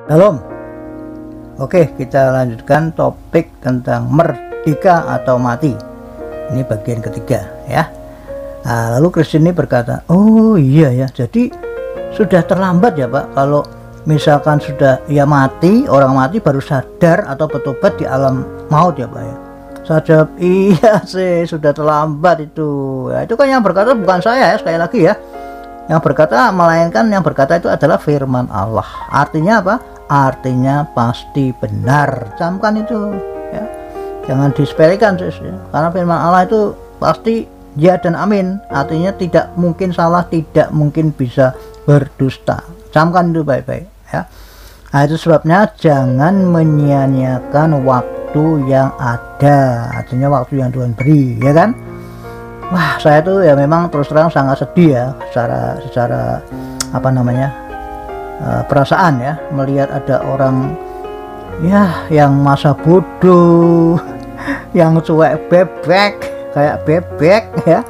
Shalom. Oke, kita lanjutkan topik tentang merdeka atau mati. Ini bagian ketiga ya. Nah, lalu Kristen ini berkata, oh iya ya, jadi sudah terlambat ya Pak, kalau misalkan sudah ya mati, orang mati baru sadar atau bertobat di alam maut ya Pak ya. Saya jawab, iya sih, sudah terlambat itu ya. Itu kan yang berkata bukan saya ya, sekali lagi ya, yang berkata, melainkan yang berkata itu adalah firman Allah. Artinya apa? Artinya pasti benar. Camkan itu ya, jangan disepelekan ya. Karena firman Allah itu pasti ya dan amin, artinya tidak mungkin salah, tidak mungkin bisa berdusta. Camkan itu baik-baik ya. Nah, itu sebabnya jangan menyia-nyiakan waktu yang ada, artinya waktu yang Tuhan beri, ya kan. Wah, saya tuh ya memang terus terang sangat sedih ya, secara apa namanya, perasaan ya, melihat ada orang ya yang masa bodoh, yang cuek bebek kayak bebek ya,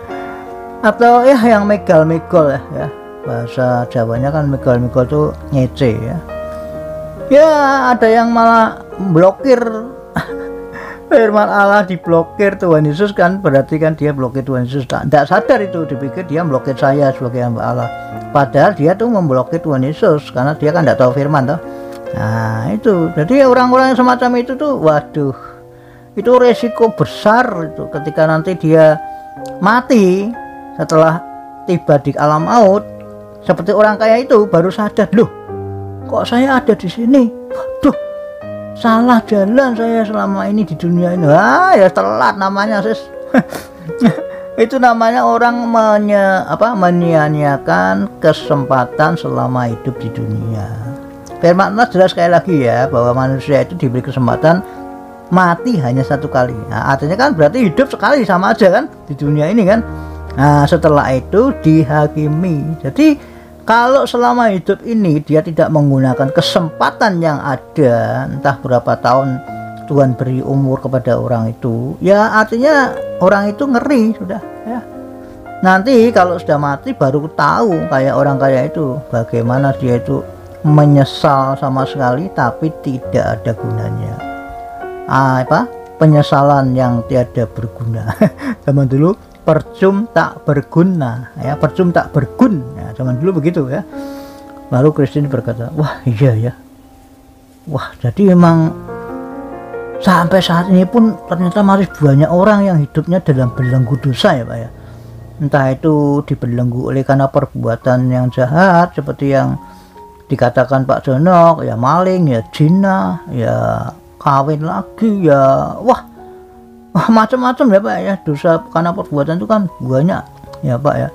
atau ya yang megal-megol ya, bahasa Jawanya kan megal-megol tuh ngece ya, ada yang malah blokir firman Allah, diblokir Tuhan Yesus kan, berarti kan dia blokir Tuhan Yesus. Tidak sadar itu, dipikir dia blokir saya sebagai hamba Allah, padahal dia tuh memblokir Tuhan Yesus karena dia kan tidak tahu firman toh. Nah itu, jadi orang-orang yang semacam itu tuh, waduh, itu resiko besar itu ketika nanti dia mati setelah tiba di alam maut. Seperti orang kaya itu baru sadar, loh kok saya ada di sini, waduh, salah jalan saya selama ini di dunia ini. Wah ya telat namanya sis. Itu namanya orang menyia-nyiakan kesempatan selama hidup di dunia. Firman Allah jelas sekali lagi ya, bahwa manusia itu diberi kesempatan mati hanya satu kali. Nah, artinya kan berarti hidup sekali sama aja kan di dunia ini kan. Nah, setelah itu dihakimi. Jadi kalau selama hidup ini dia tidak menggunakan kesempatan yang ada, entah berapa tahun Tuhan beri umur kepada orang itu, ya artinya orang itu ngeri sudah ya. Nanti kalau sudah mati baru tahu, kayak orang kaya itu, bagaimana dia itu menyesal sama sekali tapi tidak ada gunanya. Penyesalan yang tiada berguna. Zaman dulu percum tak berguna ya, percum tak bergun ya, zaman dulu begitu ya. Lalu Kristen berkata, wah iya ya, wah jadi memang sampai saat ini pun ternyata masih banyak orang yang hidupnya dalam belenggu dosa ya Pak ya. Entah itu dibelenggu oleh karena perbuatan yang jahat seperti yang dikatakan Pak Jonok ya, maling ya, zina ya, kawin lagi ya, wah macam-macam ya Pak ya. Dosa karena perbuatan itu kan banyak ya Pak ya.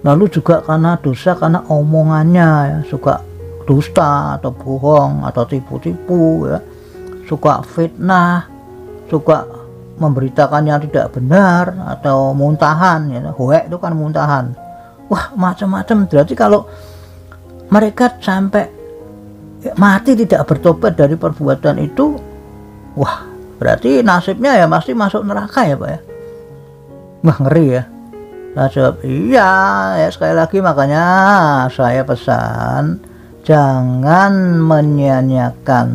Lalu juga karena dosa karena omongannya ya, suka dusta atau bohong atau tipu-tipu ya, suka fitnah, suka memberitakan yang tidak benar atau muntahan ya. Hoek itu kan muntahan. Wah macam-macam. Berarti kalau mereka sampai mati tidak bertobat dari perbuatan itu, wah berarti nasibnya ya pasti masuk neraka ya Pak ya. Wah ngeri ya. Saya jawab iya ya, sekali lagi makanya saya pesan jangan menyia-nyiakan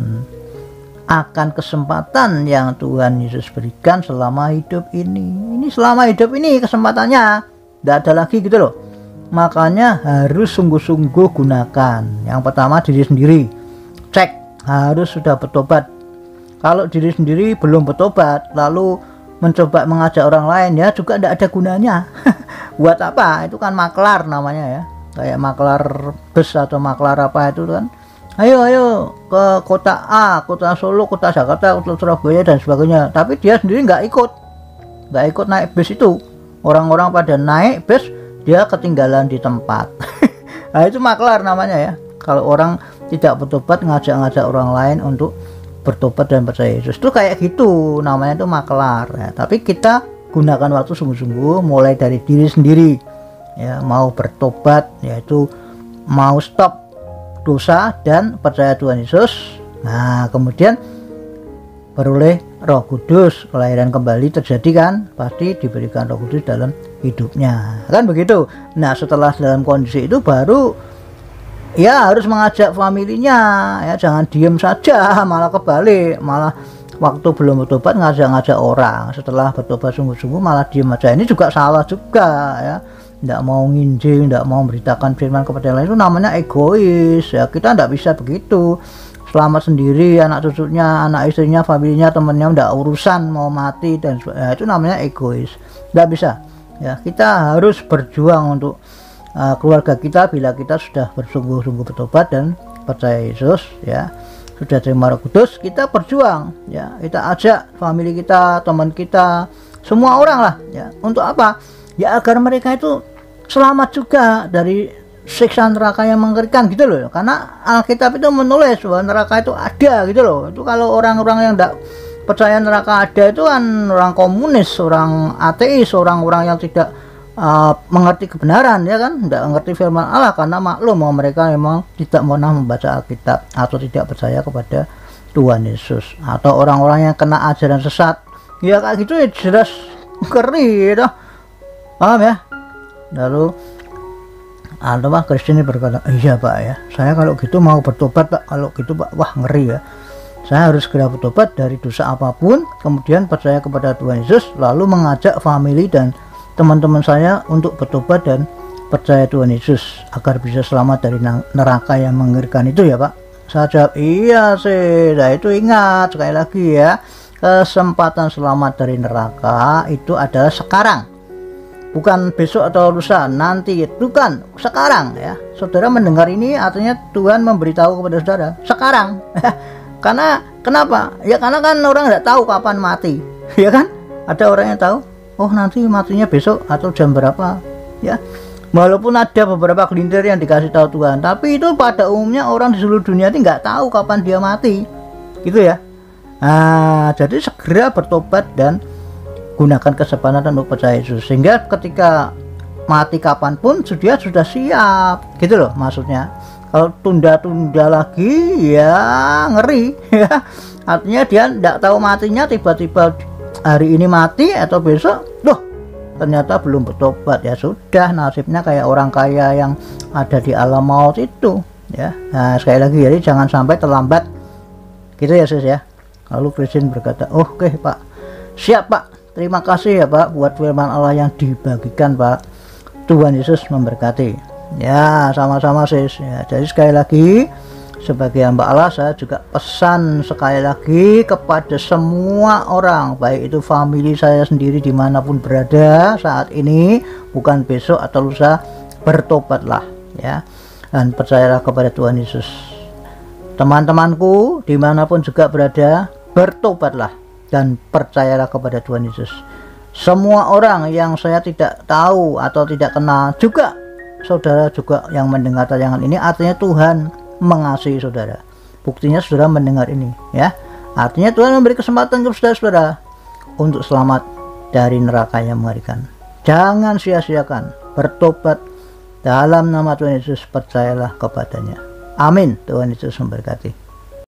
akan kesempatan yang Tuhan Yesus berikan selama hidup ini. Ini selama hidup ini kesempatannya, tidak ada lagi gitu loh. Makanya harus sungguh-sungguh gunakan. Yang pertama diri sendiri, cek harus sudah bertobat. Kalau diri sendiri belum bertobat lalu mencoba mengajak orang lain ya juga tidak ada gunanya. Buat apa? Itu kan maklar namanya ya, kayak maklar bus atau maklar apa itu kan. Ayo ke kota A, kota Solo, kota Jakarta, kota Surabaya dan sebagainya, tapi dia sendiri nggak ikut naik bus itu. Orang-orang pada naik bus, dia ketinggalan di tempat. Nah itu maklar namanya ya, kalau orang tidak bertobat ngajak-ngajak orang lain untuk bertobat dan percaya Yesus, itu kayak gitu namanya, itu maklar ya. Tapi kita gunakan waktu sungguh-sungguh, mulai dari diri sendiri ya, mau bertobat yaitu mau stop dosa dan percaya Tuhan Yesus. Nah kemudian beroleh Roh Kudus, kelahiran kembali terjadi kan, pasti diberikan Roh Kudus dalam hidupnya kan begitu. Nah setelah dalam kondisi itu baru ya harus mengajak familinya, ya jangan diem saja, malah kebalik, malah waktu belum bertobat ngajak-ngajak orang, setelah bertobat sungguh-sungguh malah diem aja. Ini juga salah juga ya, tidak mau nginjing, tidak mau memberitakan firman kepada lain, itu namanya egois ya. Kita tidak bisa begitu, selamat sendiri, anak cucunya, anak istrinya, familinya, temannya, tidak urusan mau mati dan ya, itu namanya egois, tidak bisa ya. Kita harus berjuang untuk keluarga kita. Bila kita sudah bersungguh-sungguh bertobat dan percaya Yesus ya, sudah terima Roh Kudus, kita berjuang ya, kita ajak family kita, teman kita, semua orang lah ya. Untuk apa? Ya agar mereka itu selamat juga dari siksa neraka yang mengerikan gitu loh. Karena Alkitab itu menulis bahwa neraka itu ada gitu loh. Itu kalau orang-orang yang tidak percaya neraka ada itu kan orang komunis, orang ateis, orang-orang yang tidak mengerti kebenaran ya kan, tidak mengerti firman Allah, karena maklum bahwa mereka memang tidak pernah membaca Alkitab atau tidak percaya kepada Tuhan Yesus, atau orang-orang yang kena ajaran sesat ya kayak gitu ya, jelas ngeri gitu. Paham ya? Lalu ada Pak Kristen berkata, iya Pak ya, saya kalau gitu mau bertobat Pak, kalau gitu Pak, wah ngeri ya, saya harus segera bertobat dari dosa apapun, kemudian percaya kepada Tuhan Yesus, lalu mengajak family dan teman-teman saya untuk bertobat dan percaya Tuhan Yesus agar bisa selamat dari neraka yang mengerikan itu ya Pak. Saya jawab iya sih. Nah itu ingat sekali lagi ya, kesempatan selamat dari neraka itu adalah sekarang, bukan besok atau lusa, nanti, bukan, sekarang ya. Saudara mendengar ini artinya Tuhan memberitahu kepada saudara sekarang. Karena kenapa? Ya karena kan orang nggak tahu kapan mati, ya kan? Ada orang yang tahu, oh nanti matinya besok atau jam berapa ya. Walaupun ada beberapa gelintir yang dikasih tahu Tuhan, tapi itu pada umumnya orang di seluruh dunia itu nggak tahu kapan dia mati gitu ya. Nah jadi segera bertobat dan gunakan kesempatan untuk percaya Yesus, sehingga ketika mati kapanpun dia sudah siap gitu loh maksudnya. Kalau tunda-tunda lagi ya ngeri ya, artinya dia tidak tahu matinya, tiba-tiba hari ini mati atau besok loh ternyata belum bertobat, ya sudah nasibnya kayak orang kaya yang ada di alam maut itu ya. Nah sekali lagi jadi jangan sampai terlambat gitu ya sis ya. Lalu Kristen berkata, oke Pak, siap Pak, terima kasih ya Pak buat firman Allah yang dibagikan Pak, Tuhan Yesus memberkati ya. Sama-sama sis ya. Jadi sekali lagi sebagai hamba Allah, saya juga pesan sekali lagi kepada semua orang, baik itu family saya sendiri dimanapun berada saat ini, bukan besok atau lusa, bertobatlah ya, dan percayalah kepada Tuhan Yesus. Teman-temanku dimanapun juga berada, bertobatlah dan percayalah kepada Tuhan Yesus. Semua orang yang saya tidak tahu atau tidak kenal juga, saudara juga yang mendengar tayangan ini, artinya Tuhan mengasihi saudara. Buktinya saudara mendengar ini ya, artinya Tuhan memberi kesempatan ke saudara-saudara untuk selamat dari neraka yang mengerikan. Jangan sia-siakan bertobat dalam nama Tuhan Yesus, percayalah kepadanya. Amin. Tuhan Yesus memberkati.